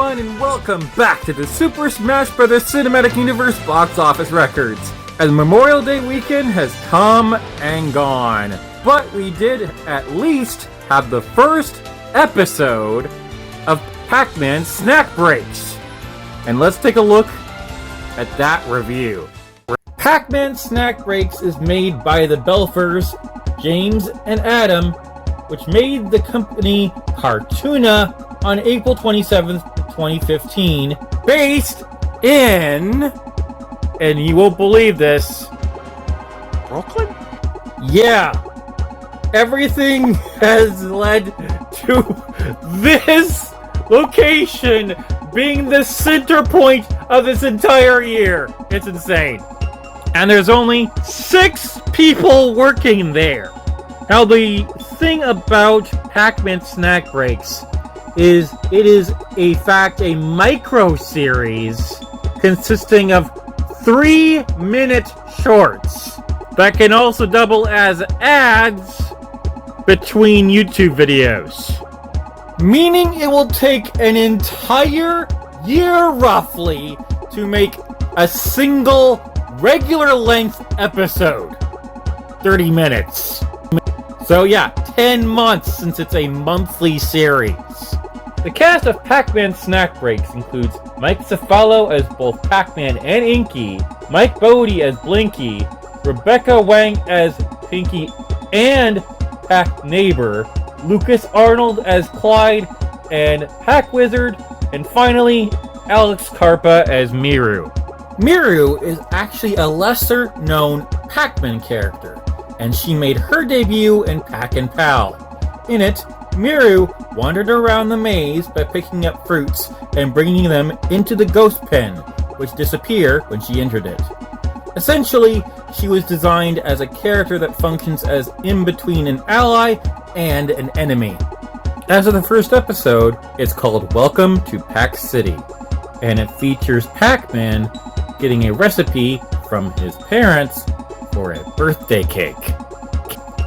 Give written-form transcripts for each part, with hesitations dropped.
everyone, and welcome back to the Super Smash Bros. Cinematic Universe box office records. As Memorial Day weekend has come and gone, but we did at least have the first episode of PAC-MAN Snack Breaks. And let's take a look at that review. PAC-MAN Snack Breaks is made by the Belfers, James and Adam, which made the company Cartoona on April 27th, 2015, based in, and you won't believe this, Brooklyn? Yeah, everything has led to this location being the center point of this entire year. It's insane. And there's only 6 people working there. Now, the thing about PAC-MAN Snack Breaks is it is a micro series consisting of 3-minute shorts that can also double as ads between YouTube videos. Meaning it will take an entire year roughly to make a single regular length episode. 30 minutes. So yeah, 10 months since it's a monthly series. The cast of PAC-MAN Snack Breaks includes Mike Cefalo as both Pac-Man and Inky, Mike Bodie as Blinky, Rebecca Wang as Pinky and Pac Neighbor, Lucas Arnold as Clyde and Pac Wizard, and finally Alex Carpa as Miru. Miru is actually a lesser known Pac-Man character, and she made her debut in Pac and Pal. In it, Miru wandered around the maze by picking up fruits and bringing them into the ghost pen, which disappear when she entered it. Essentially, she was designed as a character that functions as in between an ally and an enemy. As of the first episode, it's called Welcome to Pac City, and it features Pac-Man getting a recipe from his parents for a birthday cake.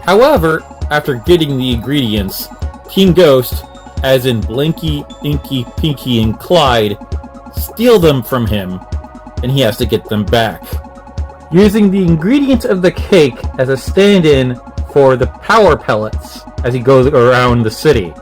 However, after getting the ingredients, Team Ghost, as in Blinky, Inky, Pinky, and Clyde, steal them from him, and he has to get them back, using the ingredients of the cake as a stand-in for the power pellets as he goes around the city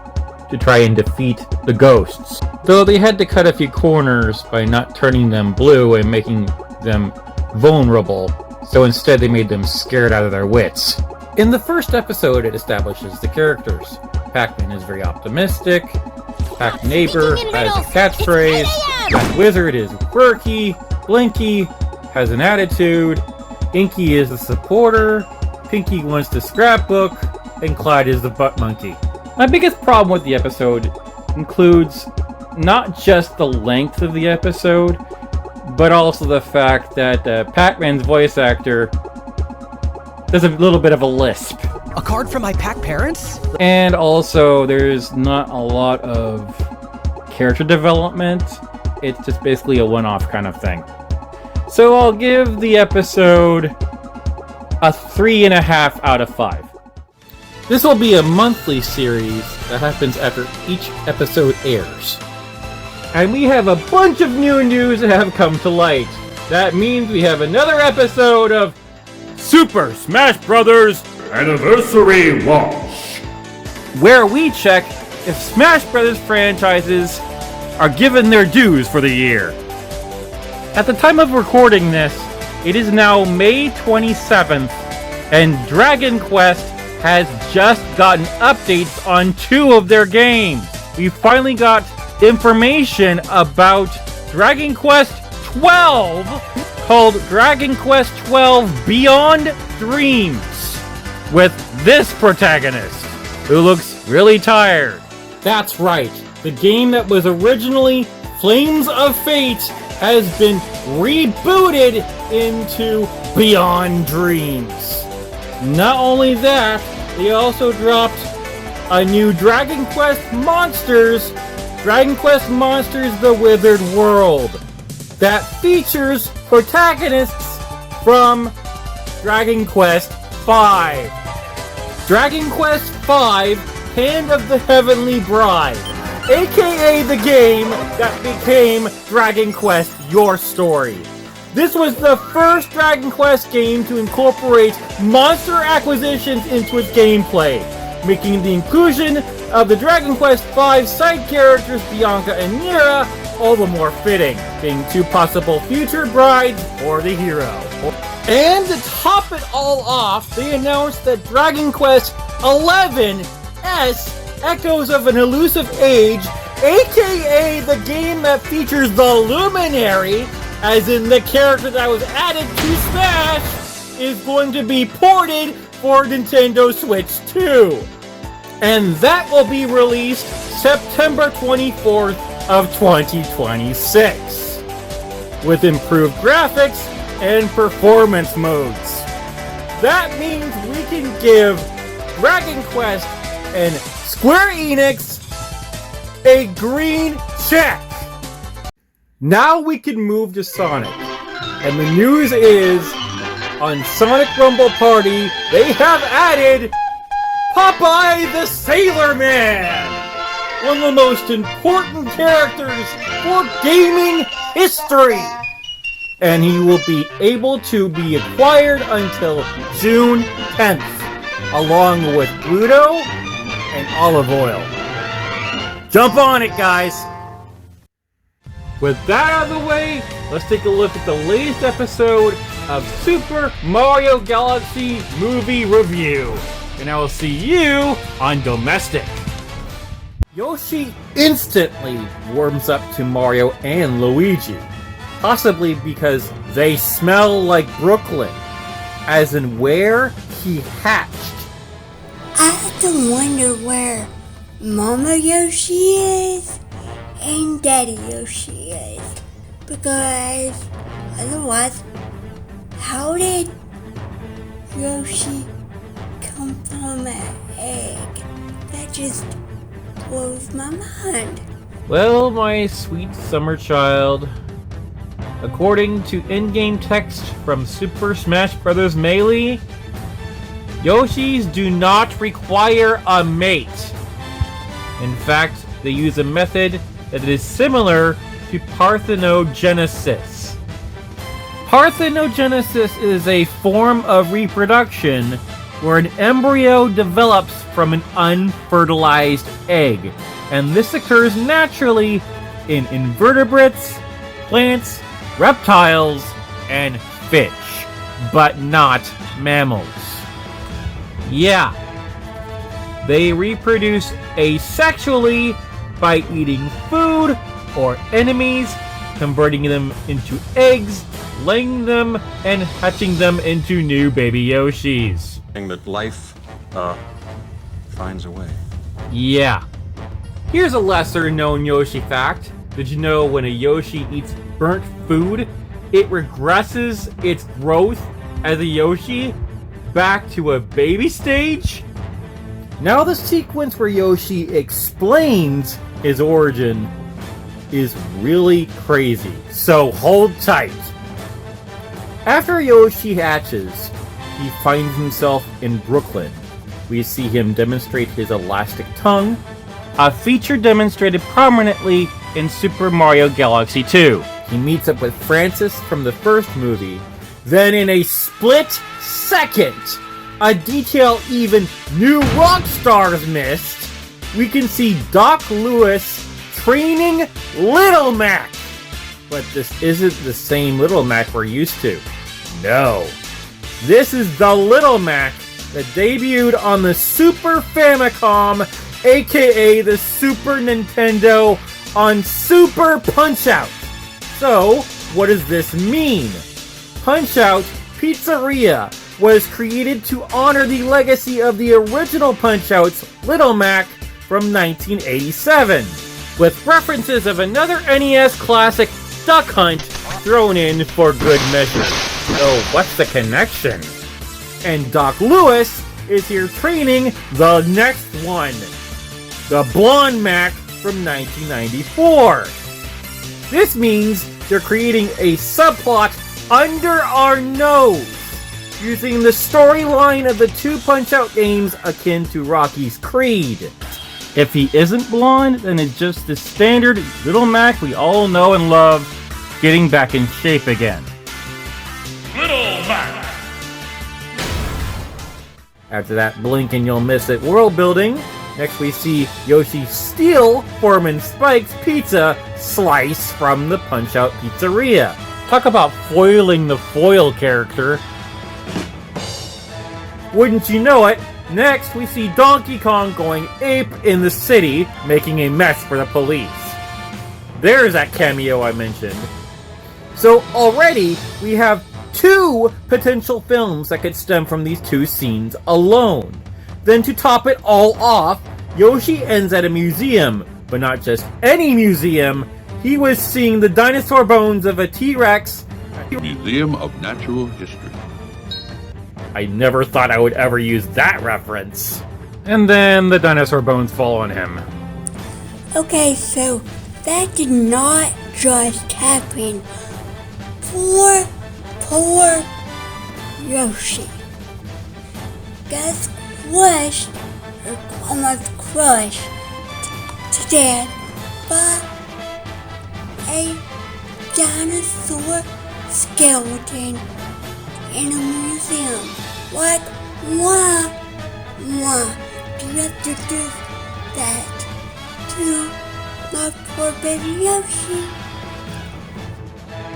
to try and defeat the ghosts. Though they had to cut a few corners by not turning them blue and making them vulnerable, so instead they made them scared out of their wits. In the first episode, it establishes the characters. Pac-Man is very optimistic, Pac Neighbor has a catchphrase, Pac Wizard is quirky, Blinky has an attitude, Inky is a supporter, Pinky wants to scrapbook, and Clyde is the butt monkey. My biggest problem with the episode includes not just the length of the episode, but also the fact that Pac-Man's voice actor does a little bit of a lisp. A card from my Pac parents? And also, there's not a lot of character development. It's just basically a one-off kind of thing. So I'll give the episode a 3.5 out of 5. This will be a monthly series that happens after each episode airs. And we have a bunch of new news that have come to light. That means we have another episode of Super Smash Bros. Anniversary Launch, where we check if Smash Bros. Franchises are given their dues for the year. At the time of recording this, it is now May 27th, and Dragon Quest has just gotten updates on 2 of their games. We finally got information about Dragon Quest 12, called Dragon Quest 12 Beyond Dreams, with this protagonist, who looks really tired. That's right, the game that was originally Flames of Fate has been rebooted into Beyond Dreams. Not only that, they also dropped a new Dragon Quest Monsters, Dragon Quest Monsters The Withered World, that features protagonists from Dragon Quest V. Dragon Quest V, Hand of the Heavenly Bride. aka the game that became Dragon Quest Your Story. This was the first Dragon Quest game to incorporate monster acquisitions into its gameplay, making the inclusion of the Dragon Quest V side characters Bianca and Mira all the more fitting, being two possible future brides for the hero. And to top it all off, they announced that Dragon Quest XI-S Echoes of an Elusive Age, aka the game that features the Luminary, as in the character that was added to Smash, is going to be ported for Nintendo Switch 2. And that will be released September 24th of 2026, with improved graphics and performance modes. That means we can give Dragon Quest and Square Enix a green check. Now we can move to Sonic. And the news is, on Sonic Rumble Party, they have added POPEYE the Sailor Man! One of the most important characters for gaming history! And he will be able to be acquired until June 10th, along with Pluto and olive oil. Jump on it, guys! With that out of the way, let's take a look at the latest episode of Super Mario Galaxy Movie Review. And I will see you on Domestic. Yoshi instantly warms up to Mario and Luigi. Possibly because they smell like Brooklyn. As in where he hatched. I have to wonder where Mama Yoshi is and Daddy Yoshi is, because otherwise, how did Yoshi come from an egg? That just blows my mind. Well, my sweet summer child, according to in-game text from Super Smash Bros. Melee, Yoshis do not require a mate. In fact, they use a method that is similar to parthenogenesis. Parthenogenesis is a form of reproduction where an embryo develops from an unfertilized egg, and this occurs naturally in invertebrates, plants, reptiles, and fish, but not mammals. Yeah, they reproduce asexually by eating food or enemies, converting them into eggs, laying them, and hatching them into new baby Yoshis. That life, finds a way. Yeah. Here's a lesser known Yoshi fact. Did you know when a Yoshi eats burnt food, it regresses its growth as a Yoshi back to a baby stage? Now the sequence where Yoshi explains his origin is really crazy, so hold tight. After Yoshi hatches, he finds himself in Brooklyn. We see him demonstrate his elastic tongue, a feature demonstrated prominently in Super Mario Galaxy 2. He meets up with Francis from the first movie. Then in a split second, a detail even new rock stars missed, we can see Doc Lewis training Little Mac. But this isn't the same Little Mac we're used to. No. This is the Little Mac that debuted on the Super Famicom, aka the Super Nintendo, on Super Punch-Out! So, what does this mean? Punch-Out Pizzeria was created to honor the legacy of the original Punch-Out's Little Mac from 1987, with references of another NES classic, Duck Hunt, thrown in for good measure. So, what's the connection? And Doc Lewis is here training the next one, the Blonde Mac from 1994. This means they're creating a subplot under our nose, using the storyline of the two Punch-Out games akin to Rocky's Creed. If he isn't blonde, then it's just the standard Little Mac we all know and love, getting back in shape again. Little Mac! After that blink and you'll miss it world building, next we see Yoshi steal Foreman Spike's pizza slice from the Punch-Out Pizzeria. Talk about foiling the foil character. Wouldn't you know it, next we see Donkey Kong going ape in the city, making a mess for the police. There's that cameo I mentioned. So already we have 2 potential films that could stem from these 2 scenes alone. Then to top it all off, Yoshi ends at a museum, but not just any museum. He was seeing the dinosaur bones of a T-Rex. Museum of Natural History. I never thought I would ever use that reference. And then the dinosaur bones fall on him. Okay, so that did not just happen. Poor Yoshi. Got crushed, or almost crushed to death by a dinosaur skeleton in a museum. Like, why do you have to do that to my poor baby Yoshi?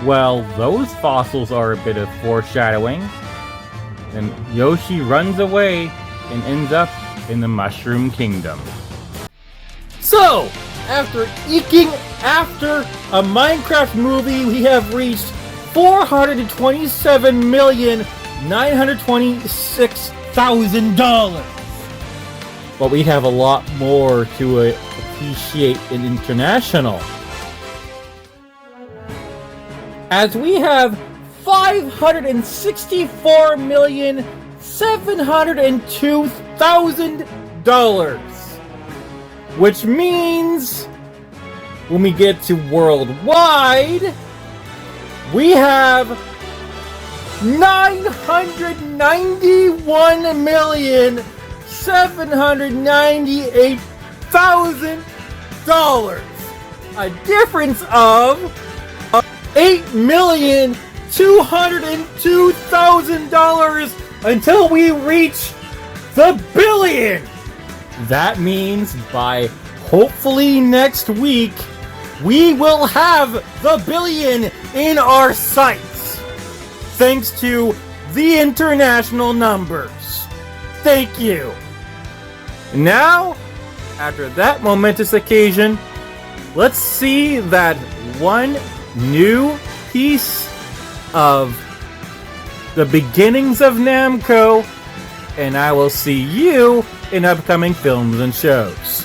Well, those fossils are a bit of foreshadowing. And Yoshi runs away and ends up in the Mushroom Kingdom. So, after eking after a Minecraft movie, we have reached $427,926,000. But we have a lot more to appreciate in international. As we have $564,702,000. Which means when we get to worldwide, we have $991,798,000. A difference of $8,202,000 until we reach the billion. That means by hopefully next week, we will have the billion in our sights. Thanks to the international numbers. Thank you. Now, after that momentous occasion, let's see that one new piece of the beginnings of NAMCO, and I will see you in upcoming films and shows.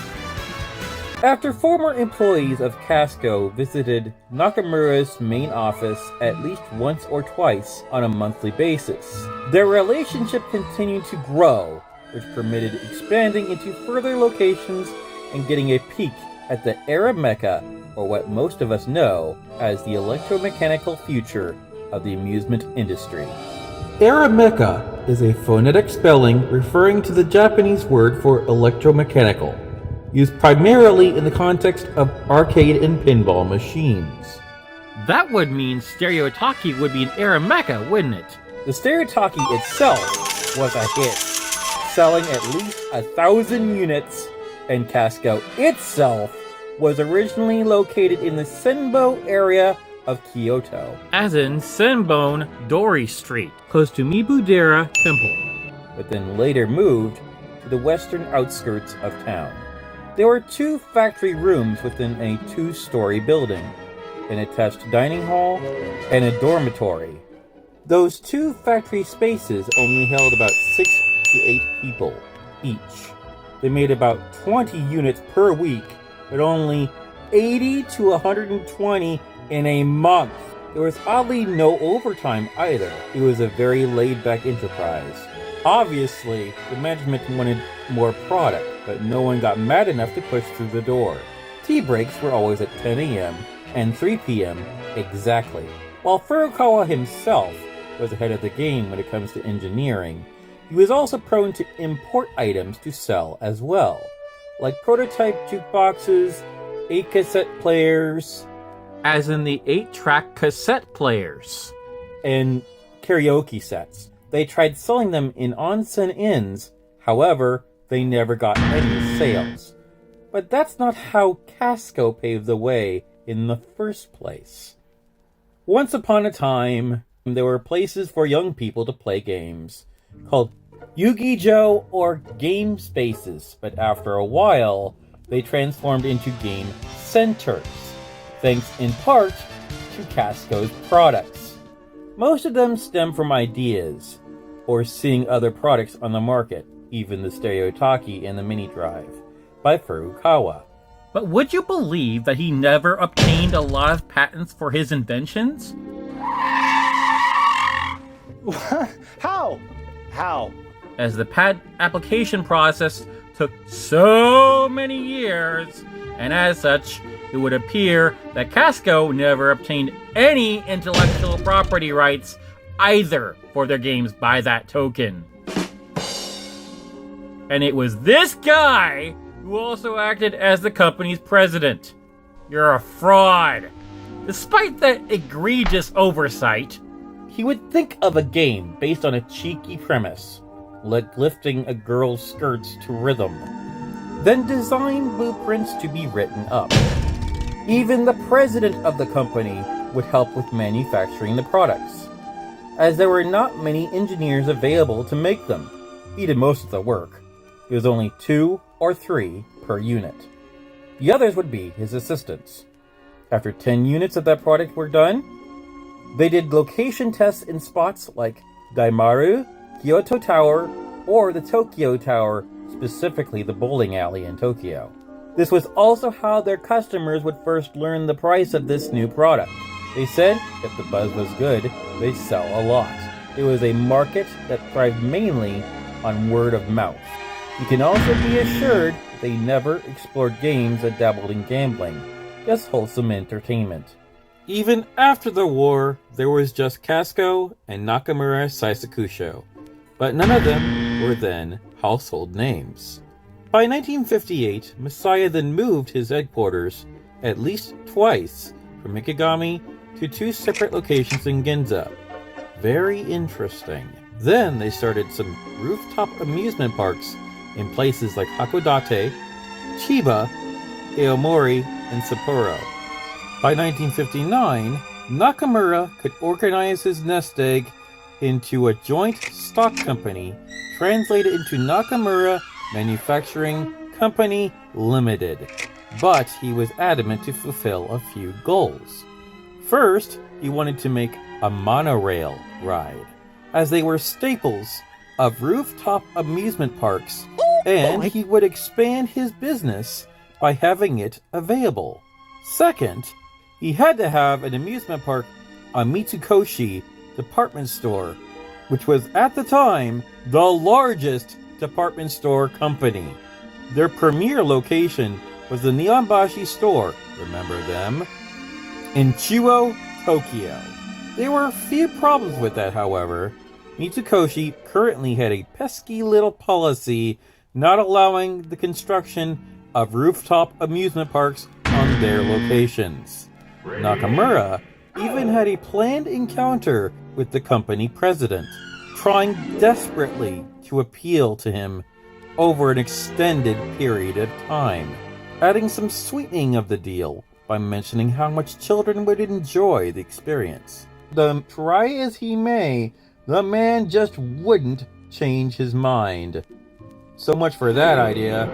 After former employees of KASCO visited Nakamura's main office at least once or twice on a monthly basis, their relationship continued to grow, which permitted expanding into further locations and getting a peek at the EREMEKA, or what most of us know as the electromechanical future of the amusement industry. EREMEKA is a phonetic spelling referring to the Japanese word for electromechanical, used primarily in the context of arcade and pinball machines. That would mean Stereotaki would be an EREMEKA, wouldn't it? The Stereotaki itself was a hit, selling at least 1,000 units, and KASCO itself was originally located in the Senbo area of Kyoto, as in Senbon Dori Street, close to Mibudera Temple, but then later moved to the western outskirts of town. There were 2 factory rooms within a 2-story building, an attached dining hall, and a dormitory. Those 2 factory spaces only held about 6 to 8 people each. They made about 20 units per week, but only 80 to 120 in a month. There was oddly no overtime either. It was a very laid-back enterprise. Obviously, the management wanted more product, but no one got mad enough to push through the door. Tea breaks were always at 10 a.m. and 3 p.m. exactly. While Furukawa himself was ahead of the game when it comes to engineering, he was also prone to import items to sell as well. like prototype jukeboxes, 8 cassette players, as in the 8-track cassette players, and karaoke sets. They tried selling them in onsen inns, however, they never got any sales. But that's not how KASCO paved the way in the first place. Once upon a time, there were places for young people to play games, called Yu-Gi-Oh! Or game spaces, but after a while, they transformed into game centers, thanks in part to KASCO's products. Most of them stem from ideas, or seeing other products on the market, even the Stereotaki and the Mini Drive, by Furukawa. But would you believe that he never obtained a lot of patents for his inventions? How? As the patent application process took so many years, and as such, it would appear that KASCO never obtained any intellectual property rights either for their games by that token. And it was this guy who also acted as the company's president. You're a fraud. Despite that egregious oversight, He would think of a game based on a cheeky premise, like lifting a girl's skirts to rhythm, then design blueprints to be written up. Even the president of the company would help with manufacturing the products, as there were not many engineers available to make them. He did most of the work. It was only 2 or 3 per unit. The others would be his assistants. After 10 units of that product were done, they did location tests in spots like Daimaru, Kyoto Tower, or the Tokyo Tower, specifically the bowling alley in Tokyo. This was also how their customers would first learn the price of this new product. They said if the buzz was good, they'd sell a lot. It was a market that thrived mainly on word of mouth. You can also be assured they never explored games that dabbled in gambling, just wholesome entertainment. Even after the war, there was just KASCO and Nakamura Saisakusho, but none of them were then household names. By 1958, Messiah then moved his headquarters at least twice from Mikigami to 2 separate locations in Ginza. Very interesting. Then they started some rooftop amusement parks in places like Hakodate, Chiba, Aomori, and Sapporo. By 1959, Nakamura could organize his nest egg into a joint stock company, translated into Nakamura Manufacturing Company Limited. But he was adamant to fulfill a few goals. First, he wanted to make a monorail ride, as they were staples of rooftop amusement parks, and he would expand his business by having it available. Second, he had to have an amusement park on Mitsukoshi department store, which was at the time the largest department store company. Their premier location was the Nihonbashi store, remember them, in Chuo, Tokyo. There were a few problems with that, however. Mitsukoshi currently had a pesky little policy not allowing the construction of rooftop amusement parks on their locations. Nakamura even had a planned encounter with the company president, trying desperately to appeal to him over an extended period of time, adding some sweetening of the deal by mentioning how much children would enjoy the experience. Though try as he may, the man just wouldn't change his mind. So much for that idea.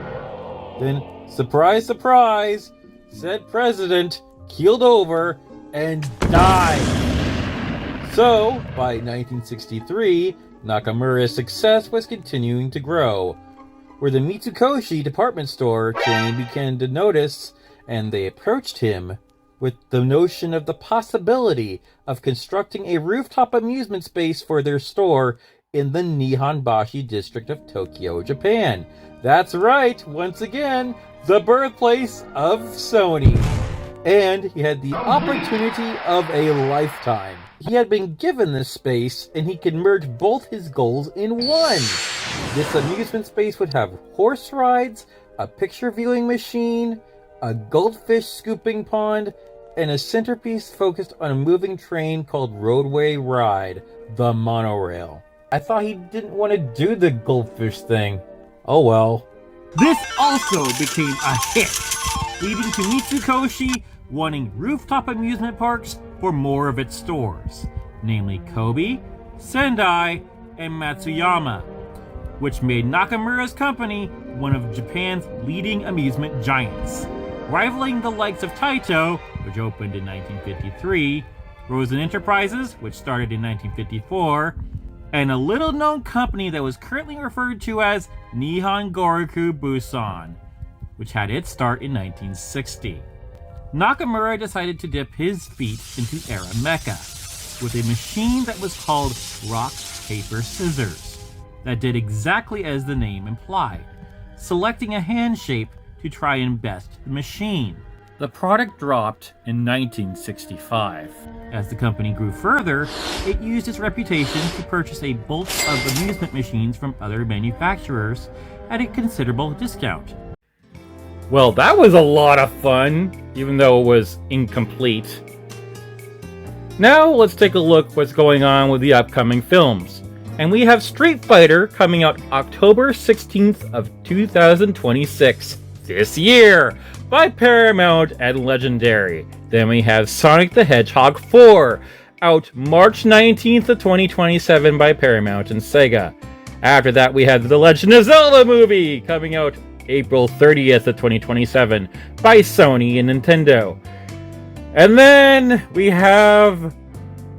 Then, surprise, surprise, said president keeled over and died. So, by 1963, Nakamura's success was continuing to grow, where the Mitsukoshi department store chain began to notice, and they approached him with the notion of the possibility of constructing a rooftop amusement space for their store in the Nihonbashi district of Tokyo, Japan. That's right, once again, the birthplace of Sony. And he had the opportunity of a lifetime. He had been given this space, and he could merge both his goals in one. This amusement space would have horse rides, a picture viewing machine, a goldfish scooping pond, and a centerpiece focused on a moving train called Roadway Ride, the monorail. I thought he didn't want to do the goldfish thing. Oh well. This also became a hit, leading to Mitsukoshi wanting rooftop amusement parks for more of its stores, namely Kobe, Sendai, and Matsuyama, which made Nakamura's company one of Japan's leading amusement giants, rivaling the likes of Taito, which opened in 1953, Rosen Enterprises, which started in 1954, and a little-known company that was currently referred to as Nihon Goraku Busan, which had its start in 1960. Nakamura decided to dip his feet into EREMEKA with a machine that was called rock, paper, scissors that did exactly as the name implied, selecting a hand shape to try and best the machine. The product dropped in 1965. As the company grew further, it used its reputation to purchase a bulk of amusement machines from other manufacturers at a considerable discount. Well, that was a lot of fun, even though it was incomplete. Now let's take a look what's going on with the upcoming films. And we have Street Fighter coming out October 16th of 2026 this year by Paramount and Legendary. Then we have Sonic the Hedgehog 4 out March 19th of 2027 by Paramount and Sega. After that we have The Legend of Zelda movie coming out April 30th of 2027 by Sony and Nintendo. And then we have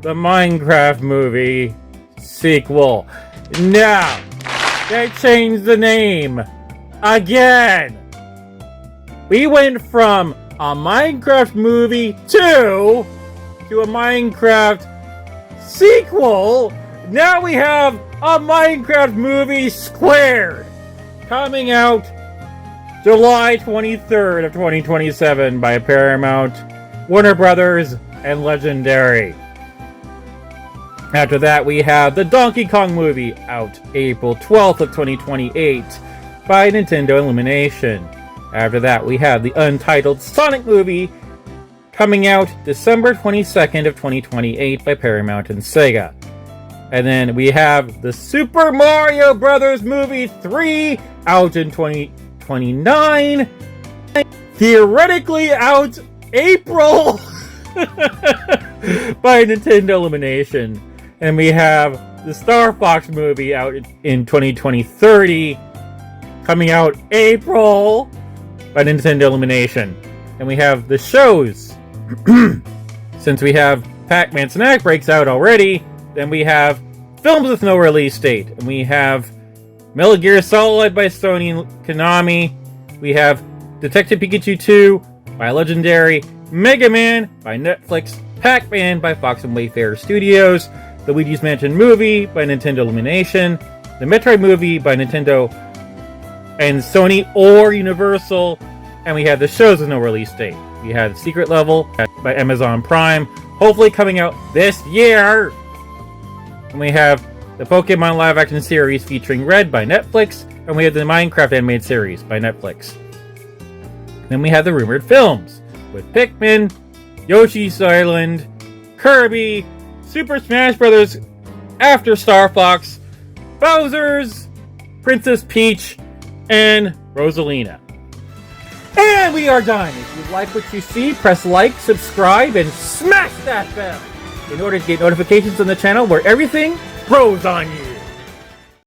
the Minecraft movie sequel. Now, they changed the name again. We went from a Minecraft movie 2 to a Minecraft sequel. Now we have a Minecraft movie squared coming out July 23rd of 2027 by Paramount, Warner Brothers, and Legendary. After that, we have the Donkey Kong movie out April 12th of 2028 by Nintendo Illumination. After that, we have the untitled Sonic movie coming out December 22nd of 2028 by Paramount and Sega. And then we have the Super Mario Bros. Movie 3 out in 2029. Theoretically out April by Nintendo Illumination. And we have the Star Fox movie out in 2030 coming out April by Nintendo Illumination. And we have the shows. Since we have PAC-MAN Snack Breaks out already, then we have films with no release date. And we have Metal Gear Solid by Sony and Konami. We have Detective Pikachu 2 by Legendary. Mega Man by Netflix. Pac-Man by Fox and Wayfarer Studios. The Luigi's Mansion movie by Nintendo Illumination. The Metroid movie by Nintendo and Sony or Universal. And we have the shows with no release date. We have Secret Level by Amazon Prime, hopefully coming out this year. And we have the Pokemon live action series featuring Red by Netflix. And we have the Minecraft animated series by Netflix. Then we have the rumored films with Pikmin, Yoshi's Island, Kirby, Super Smash Bros. After Star Fox, Bowser's, Princess Peach, and Rosalina. And we are done. If you like what you see, press like, subscribe, and smash that bell in order to get notifications on the channel where everything grows on you.